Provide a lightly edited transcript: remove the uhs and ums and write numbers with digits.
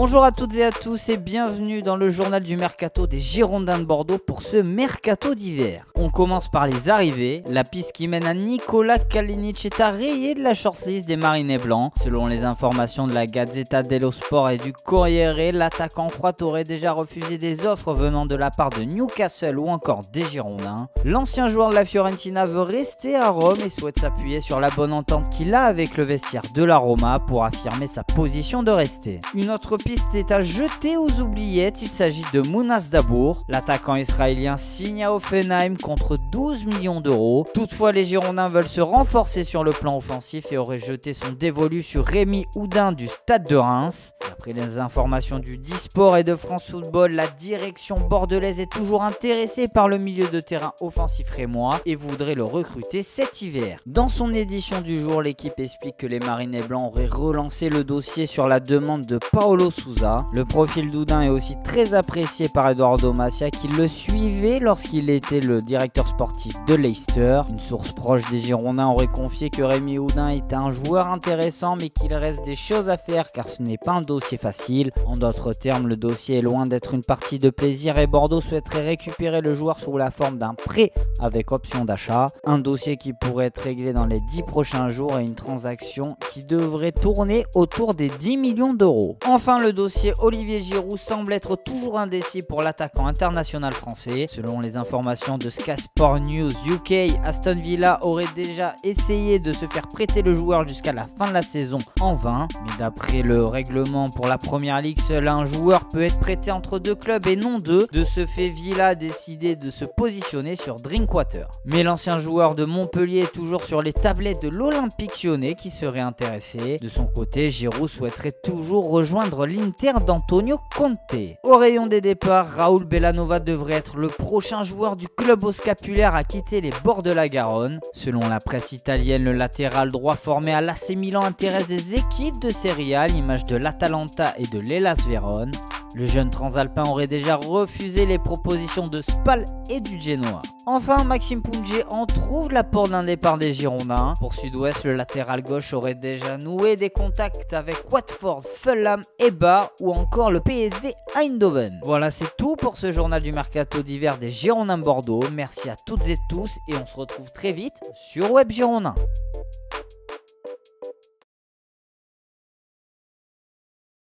Bonjour à toutes et à tous et bienvenue dans le journal du Mercato des Girondins de Bordeaux pour ce Mercato d'hiver. On commence par les arrivées. La piste qui mène à Nikola Kalinic est à rayer de la shortlist des Marinés Blancs. Selon les informations de la Gazzetta dello Sport et du Corriere, l'attaquant croate aurait déjà refusé des offres venant de la part de Newcastle ou encore des Girondins. L'ancien joueur de la Fiorentina veut rester à Rome et souhaite s'appuyer sur la bonne entente qu'il a avec le vestiaire de la Roma pour affirmer sa position de rester. Une autre piste est à jeter aux oubliettes, il s'agit de Mounas Dabour. L'attaquant israélien signe à Offenheim contre 12 millions d'euros. Toutefois, les Girondins veulent se renforcer sur le plan offensif et auraient jeté son dévolu sur Rémi Houdin du Stade de Reims. D'après les informations du Disport et de France Football, la direction bordelaise est toujours intéressée par le milieu de terrain offensif rémois et voudrait le recruter cet hiver. Dans son édition du jour, l'équipe explique que les Marinés Blancs auraient relancé le dossier sur la demande de Paulo Sousa. Le profil d'Houdin est aussi très apprécié par Eduardo Macia qui le suivait lorsqu'il était le directeur sportif de Leicester. Une source proche des Girondins aurait confié que Rémi Houdin est un joueur intéressant mais qu'il reste des choses à faire car ce n'est pas un dossier facile. En d'autres termes, le dossier est loin d'être une partie de plaisir et Bordeaux souhaiterait récupérer le joueur sous la forme d'un prêt avec option d'achat. Un dossier qui pourrait être réglé dans les 10 prochains jours et une transaction qui devrait tourner autour des 10 millions d'euros. Enfin, le dossier Olivier Giroud semble être toujours indécis pour l'attaquant international français. Selon les informations de Sky Sport News UK, Aston Villa aurait déjà essayé de se faire prêter le joueur jusqu'à la fin de la saison en vain. Mais d'après le règlement pour la Première Ligue, seul un joueur peut être prêté entre deux clubs et non deux. De ce fait, Villa a décidé de se positionner sur Drinkwater. Mais l'ancien joueur de Montpellier est toujours sur les tablettes de l'Olympique Lyonnais qui serait intéressé. De son côté, Giroud souhaiterait toujours rejoindre l'Inter d'Antonio Conte. Au rayon des départs, Raoul Bellanova devrait être le prochain joueur du club au scapulaire à quitter les bords de la Garonne. Selon la presse italienne, le latéral droit formé à l'AC Milan intéresse des équipes de Serie A, à l'image de l'Atalanta et de l'Hellas Vérone. Le jeune transalpin aurait déjà refusé les propositions de Spal et du Genoa. Enfin, Maxime Poungier en trouve la porte d'un départ des Girondins. Pour Sud-Ouest, le latéral gauche aurait déjà noué des contacts avec Watford, Fulham, Eibar ou encore le PSV Eindhoven. Voilà, c'est tout pour ce journal du Mercato d'hiver des Girondins Bordeaux. Merci à toutes et tous et on se retrouve très vite sur Web Girondins.